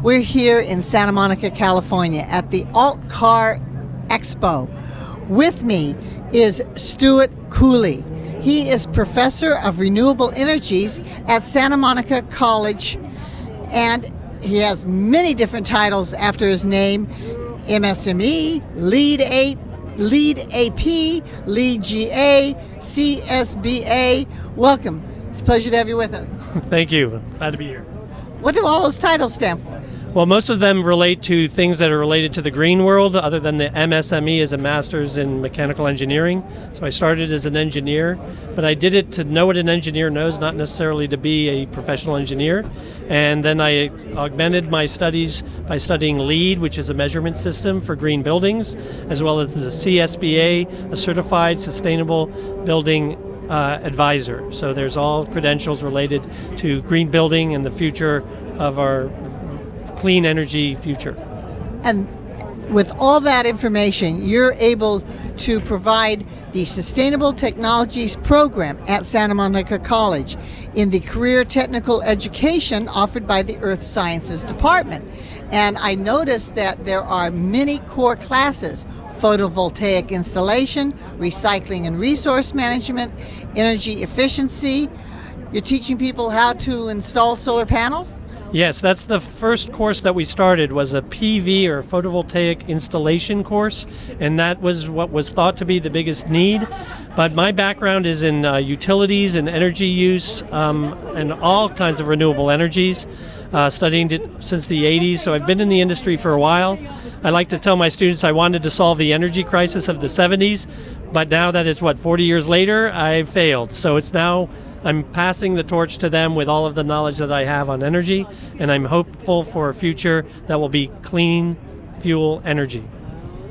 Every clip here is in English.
We're here in Santa Monica, California at the Alt Car Expo. With me is Stuart Cooley. He is Professor of Renewable Energies at Santa Monica College, and he has many different titles after his name: MSME, Lead AP, Lead GA, CSBA. Welcome. It's a pleasure to have you with us. Thank you. Glad to be here. What do all those titles stand for? Well, most of them relate to things that are related to the green world, other than the MSME as a master's in mechanical engineering. So I started as an engineer, but I did it to know what an engineer knows, not necessarily to be a professional engineer. And then I augmented my studies by studying LEED, which is a measurement system for green buildings, as well as the CSBA, a certified sustainable building advisor. So there's all credentials related to green building and the future of our clean energy future. And with all that information, you're able to provide the Sustainable Technologies program at Santa Monica College in the career technical education offered by the Earth Sciences Department. And I noticed that there are many core classes: photovoltaic installation, recycling and resource management, energy efficiency. You're teaching people how to install solar panels? Yes, that's the first course that we started, was a PV or photovoltaic installation course, and that was what was thought to be the biggest need. But my background is in utilities and energy use and all kinds of renewable energies, studying it since the 80s, so I've been in the industry for a while. I like to tell my students I wanted to solve the energy crisis of the 70s, but now that is 40 years later, I failed. So it's now I'm passing the torch to them with all of the knowledge that I have on energy, and I'm hopeful for a future that will be clean fuel energy.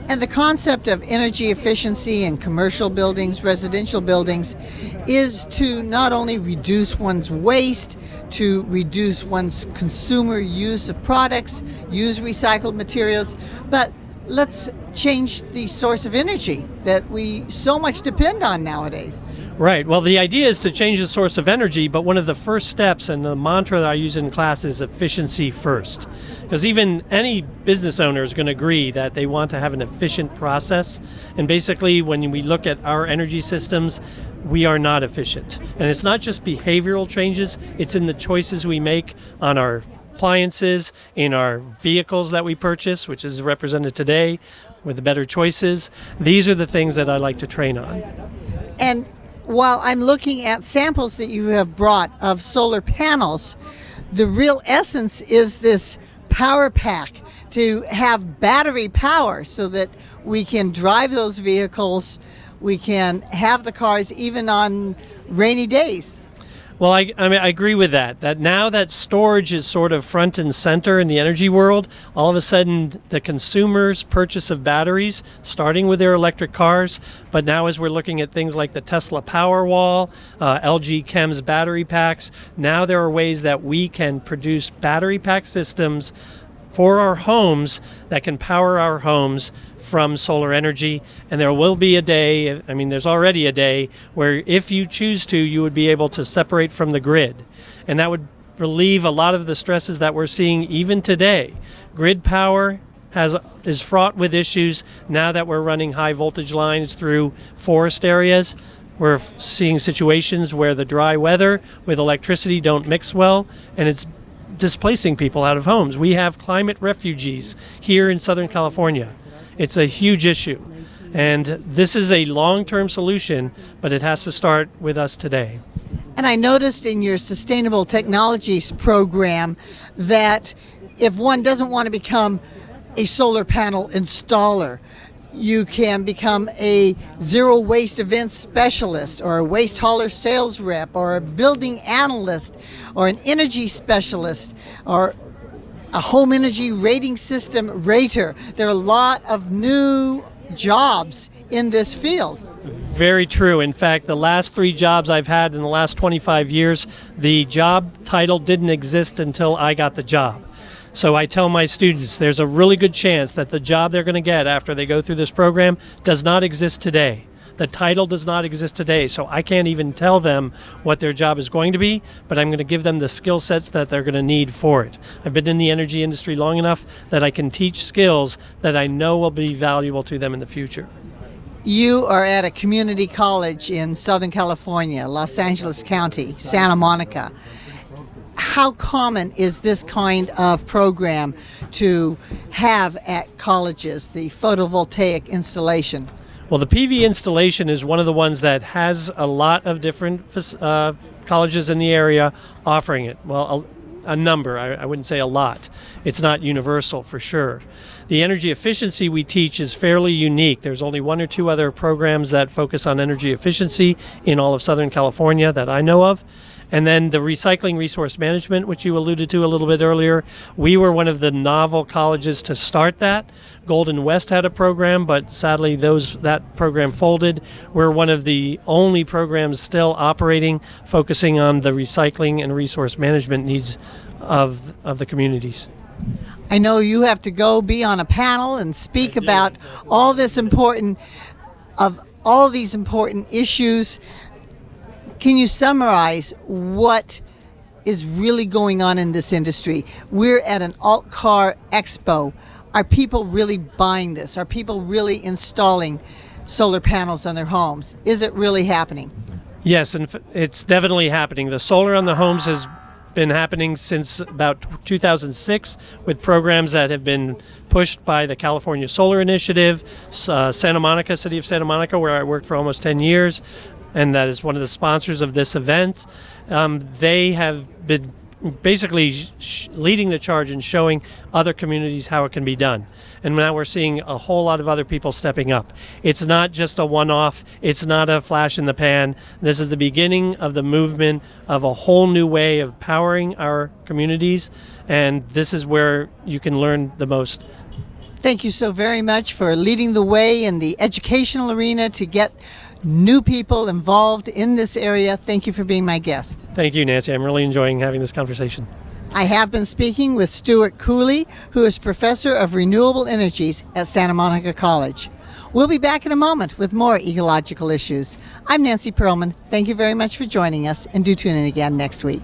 And the concept of energy efficiency in commercial buildings, residential buildings, is to not only reduce one's waste, to reduce one's consumer use of products, use recycled materials, but let's change the source of energy that we so much depend on nowadays. Right. Well, the idea is to change the source of energy, but one of the first steps, and the mantra that I use in class, is efficiency first. Because even any business owner is going to agree that they want to have an efficient process. And basically, when we look at our energy systems, we are not efficient. And it's not just behavioral changes, it's in the choices we make on our appliances, in our vehicles that we purchase, which is represented today with the better choices. These are the things that I like to train on. And while I'm looking at samples that you have brought of solar panels, the real essence is this power pack, to have battery power so that we can drive those vehicles, we can have the cars even on rainy days. Well, I agree with that now that storage is sort of front and center in the energy world, all of a sudden the consumer's purchase of batteries, starting with their electric cars, but now as we're looking at things like the Tesla Powerwall, LG Chem's battery packs, now there are ways that we can produce battery pack systems for our homes that can power our homes from solar energy. And there will be a day, there's already a day, where if you choose to, you would be able to separate from the grid. And that would relieve a lot of the stresses that we're seeing even today. Grid power is fraught with issues now that we're running high voltage lines through forest areas. We're seeing situations where the dry weather with electricity don't mix well, and it's displacing people out of homes. We have climate refugees here in Southern California. It's a huge issue. And this is a long-term solution, but it has to start with us today. And I noticed in your Sustainable Technologies program that if one doesn't want to become a solar panel installer, you can become a zero waste event specialist, or a waste hauler sales rep, or a building analyst, or an energy specialist, or a home energy rating system rater. There are a lot of new jobs in this field. Very true. In fact, the last 3 jobs I've had in the last 25 years, the job title didn't exist until I got the job. So I tell my students there's a really good chance that the job they're going to get after they go through this program does not exist today. The title does not exist today, so I can't even tell them what their job is going to be, but I'm going to give them the skill sets that they're going to need for it. I've been in the energy industry long enough that I can teach skills that I know will be valuable to them in the future. You are at a community college in Southern California, Los Angeles County, Santa Monica. How common is this kind of program to have at colleges, the photovoltaic installation? Well, the PV installation is one of the ones that has a lot of different colleges in the area offering it. Well, a number, I wouldn't say a lot. It's not universal for sure. The energy efficiency we teach is fairly unique. There's only one or two other programs that focus on energy efficiency in all of Southern California that I know of. And then the recycling resource management, which you alluded to a little bit earlier, we were one of the novel colleges to start that. Golden West had a program, but sadly that program folded. We're one of the only programs still operating, focusing on the recycling and resource management needs of the communities. I know you have to go be on a panel and speak about all these important issues. Can you summarize what is really going on in this industry? We're at an alt car expo. Are people really buying this? Are people really installing solar panels on their homes? Is it really happening? Yes, and it's definitely happening. The solar on the homes has been happening since about 2006 with programs that have been pushed by the California Solar Initiative, Santa Monica, City of Santa Monica, where I worked for almost 10 years, and that is one of the sponsors of this event. They have been basically leading the charge and showing other communities how it can be done. And now we're seeing a whole lot of other people stepping up. It's not just a one-off. It's not a flash in the pan. This is the beginning of the movement of a whole new way of powering our communities, and this is where you can learn the most. Thank you so very much for leading the way in the educational arena to get new people involved in this area. Thank you for being my guest. Thank you, Nancy. I'm really enjoying having this conversation. I have been speaking with Stuart Cooley, who is Professor of Renewable Energies at Santa Monica College. We'll be back in a moment with more ecological issues. I'm Nancy Perlman. Thank you very much for joining us, and do tune in again next week.